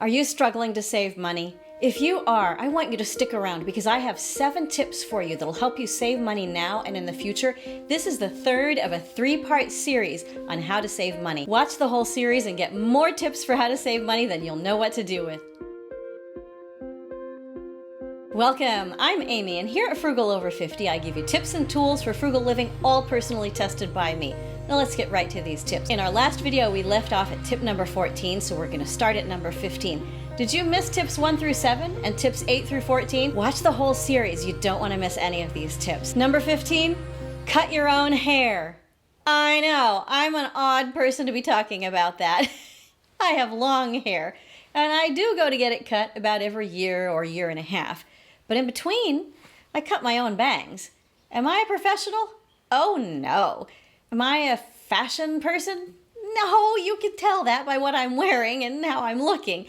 Are you struggling to save money? If you are, I want you to stick around because I have 7 tips for you that'll help you save money now and in the future. This is the third of a 3-part series on how to save money. Watch the whole series and get more tips for how to save money than you'll know what to do with. Welcome, I'm Amy, and here at Frugal Over 50, I give you tips and tools for frugal living, all personally tested by me. Now let's get right to these tips. In our last video, we left off at tip number 14, so we're going to start at number 15. Did you miss tips 1 through 7 and tips 8 through 14? Watch the whole series. You don't want to miss any of these tips. Number 15, cut your own hair. I know, I'm an odd person to be talking about that. I have long hair, and I do go to get it cut about every year or year and a half. But in between, I cut my own bangs. Am I a professional? Oh no. Am I a fashion person? No, you can tell that by what I'm wearing and how I'm looking.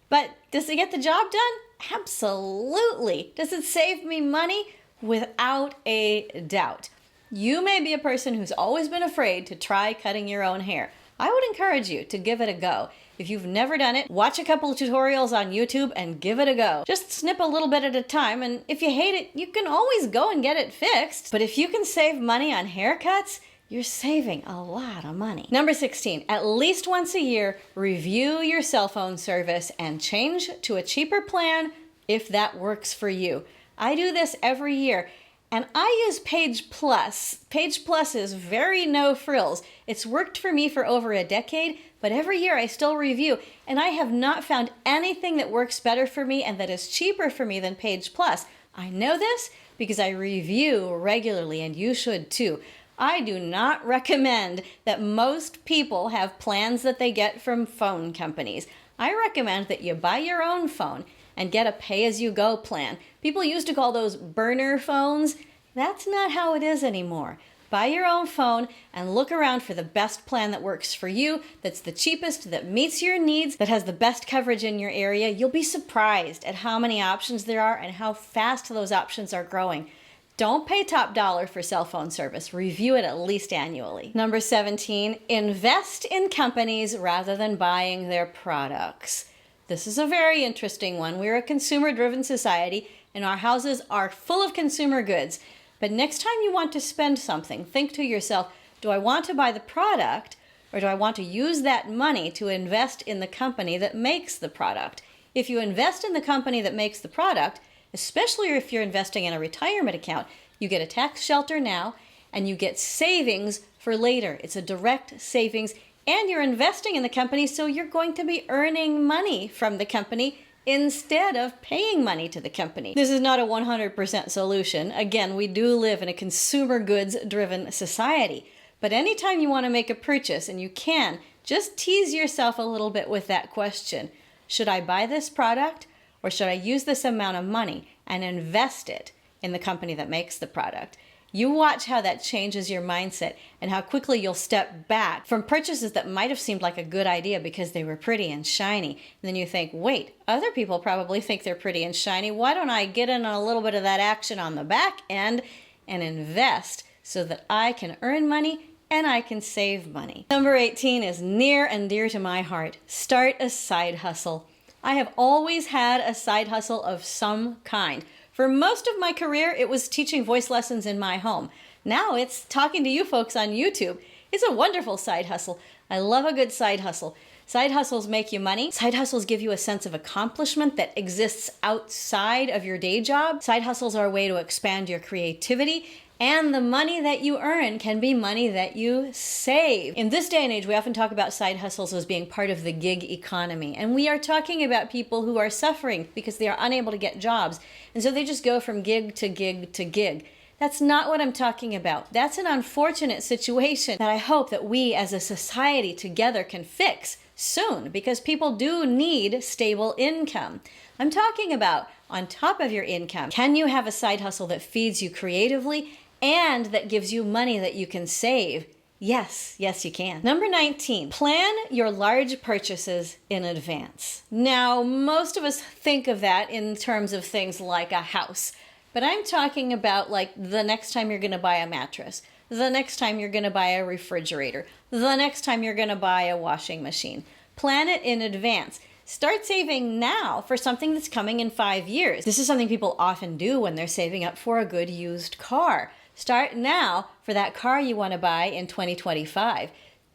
But does it get the job done? Absolutely. Does it save me money? Without a doubt. You may be a person who's always been afraid to try cutting your own hair. I would encourage you to give it a go. If you've never done it, watch a couple of tutorials on YouTube and give it a go. Just snip a little bit at a time, and if you hate it, you can always go and get it fixed. But if you can save money on haircuts, you're saving a lot of money. Number 16, at least once a year, review your cell phone service and change to a cheaper plan if that works for you. I do this every year. And I use Page Plus. Page Plus is very no frills. It's worked for me for over a decade, but every year I still review, and I have not found anything that works better for me and that is cheaper for me than Page Plus. I know this because I review regularly, and you should too. I do not recommend that most people have plans that they get from phone companies. I recommend that you buy your own phone and get a pay-as-you-go plan. People used to call those burner phones. That's not how it is anymore. Buy your own phone and look around for the best plan that works for you, that's the cheapest, that meets your needs, that has the best coverage in your area. You'll be surprised at how many options there are and how fast those options are growing. Don't pay top dollar for cell phone service. Review it at least annually. Number 17, invest in companies rather than buying their products. This is a very interesting one. We're a consumer-driven society, and our houses are full of consumer goods. But next time you want to spend something, think to yourself, do I want to buy the product, or do I want to use that money to invest in the company that makes the product? If you invest in the company that makes the product, especially if you're investing in a retirement account, you get a tax shelter now, and you get savings for later. It's a direct savings, and you're investing in the company, so you're going to be earning money from the company instead of paying money to the company. This is not a 100% solution. Again, we do live in a consumer goods-driven society. But anytime you want to make a purchase, and you can, just tease yourself a little bit with that question. Should I buy this product, or should I use this amount of money and invest it in the company that makes the product? You watch how that changes your mindset and how quickly you'll step back from purchases that might have seemed like a good idea because they were pretty and shiny. And then you think, wait, other people probably think they're pretty and shiny. Why don't I get in on a little bit of that action on the back end and invest so that I can earn money and I can save money? Number 18 is near and dear to my heart. Start a side hustle. I have always had a side hustle of some kind. For most of my career, it was teaching voice lessons in my home. Now it's talking to you folks on YouTube. It's a wonderful side hustle. I love a good side hustle. Side hustles make you money. Side hustles give you a sense of accomplishment that exists outside of your day job. Side hustles are a way to expand your creativity, and the money that you earn can be money that you save. In this day and age, we often talk about side hustles as being part of the gig economy. And we are talking about people who are suffering because they are unable to get jobs. And so they just go from gig to gig to gig. That's not what I'm talking about. That's an unfortunate situation that I hope that we as a society together can fix soon, because people do need stable income. I'm talking about on top of your income. Can you have a side hustle that feeds you creatively and that gives you money that you can save? Yes, yes you can. Number 19, plan your large purchases in advance. Now, most of us think of that in terms of things like a house, but I'm talking about like the next time you're gonna buy a mattress, the next time you're gonna buy a refrigerator, the next time you're gonna buy a washing machine. Plan it in advance. Start saving now for something that's coming in 5 years. This is something people often do when they're saving up for a good used car. Start now for that car you want to buy in 2025.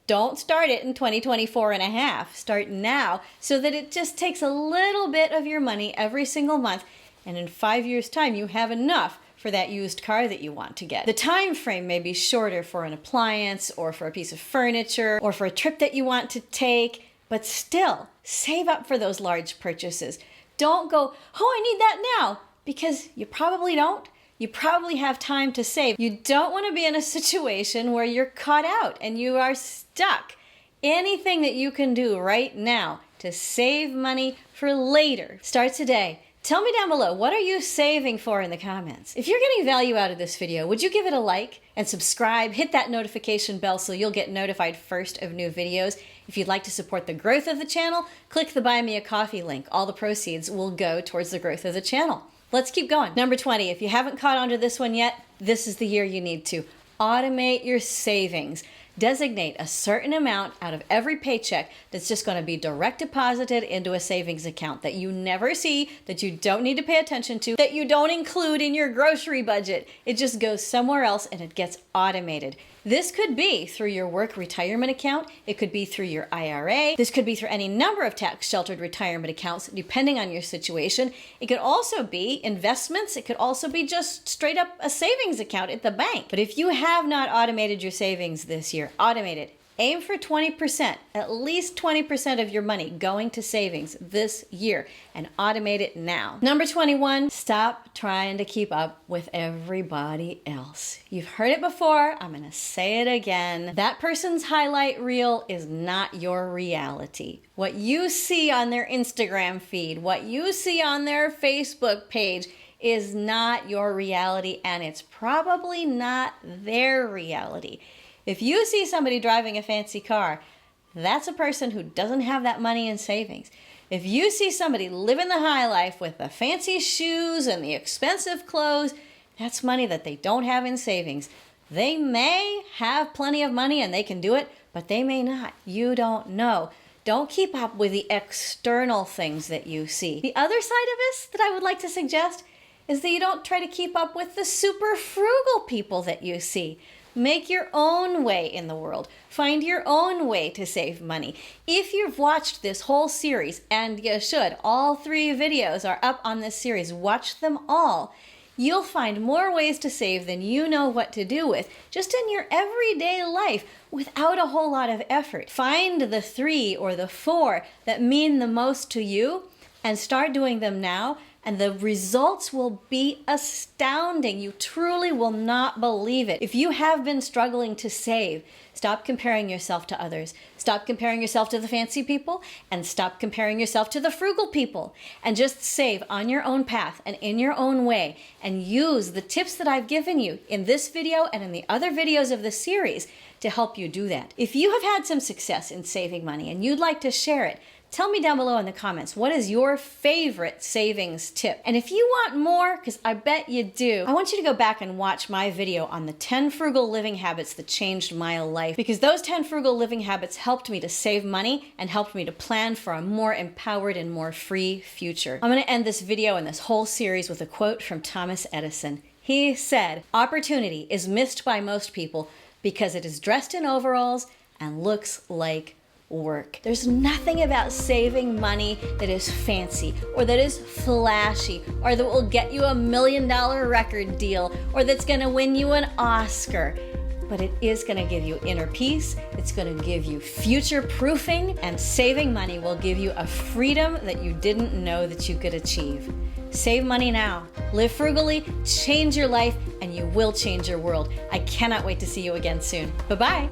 Don't start it in 2024 and a half. Start now so that it just takes a little bit of your money every single month, and in 5 years' time you have enough for that used car that you want to get. The time frame may be shorter for an appliance or for a piece of furniture or for a trip that you want to take, but still, save up for those large purchases. Don't go, oh, I need that now, because you probably don't. You probably have time to save. You don't want to be in a situation where you're caught out and you are stuck. Anything that you can do right now to save money for later, start today. Tell me down below, what are you saving for in the comments? If you're getting value out of this video, would you give it a like and subscribe? Hit that notification bell so you'll get notified first of new videos. If you'd like to support the growth of the channel, click the Buy Me a Coffee link. All the proceeds will go towards the growth of the channel. Let's keep going. Number 20, if you haven't caught on to this one yet, this is the year you need to. Automate your savings. Designate a certain amount out of every paycheck that's just going to be direct deposited into a savings account that you never see, that you don't need to pay attention to, that you don't include in your grocery budget. It just goes somewhere else and it gets automated. This could be through your work retirement account. It could be through your IRA. This could be through any number of tax-sheltered retirement accounts, depending on your situation. It could also be investments. It could also be just straight up a savings account at the bank. But if you have not automated your savings this year, automate it. Aim for 20%, at least 20% of your money going to savings this year, and automate it now. Number 21, stop trying to keep up with everybody else. You've heard it before, I'm gonna say it again. That person's highlight reel is not your reality. What you see on their Instagram feed, what you see on their Facebook page is not your reality, and it's probably not their reality. If you see somebody driving a fancy car, that's a person who doesn't have that money in savings. If you see somebody living the high life with the fancy shoes and the expensive clothes, that's money that they don't have in savings. They may have plenty of money and they can do it, but they may not. You don't know. Don't keep up with the external things that you see. The other side of this that I would like to suggest is that you don't try to keep up with the super frugal people that you see. Make your own way in the world. Find your own way to save money. If you've watched this whole series, and you should, all 3 videos are up on this series, watch them all. You'll find more ways to save than you know what to do with, just in your everyday life, without a whole lot of effort. Find the 3 or the 4 that mean the most to you, and start doing them now, and the results will be astounding. You truly will not believe it. If you have been struggling to save, stop comparing yourself to others. Stop comparing yourself to the fancy people, and stop comparing yourself to the frugal people. And just save on your own path and in your own way, and use the tips that I've given you in this video and in the other videos of the series to help you do that. If you have had some success in saving money and you'd like to share it, tell me down below in the comments, what is your favorite savings tip? And if you want more, because I bet you do, I want you to go back and watch my video on the 10 frugal living habits that changed my life, because those 10 frugal living habits helped me to save money and helped me to plan for a more empowered and more free future. I'm going to end this video and this whole series with a quote from Thomas Edison. He said, "Opportunity is missed by most people because it is dressed in overalls and looks like work." There's nothing about saving money that is fancy or that is flashy or that will get you a $1 million record deal or that's going to win you an Oscar. But it is going to give you inner peace, it's going to give you future proofing, and saving money will give you a freedom that you didn't know that you could achieve. Save money now, live frugally, change your life, and you will change your world. I cannot wait to see you again soon. Bye-bye.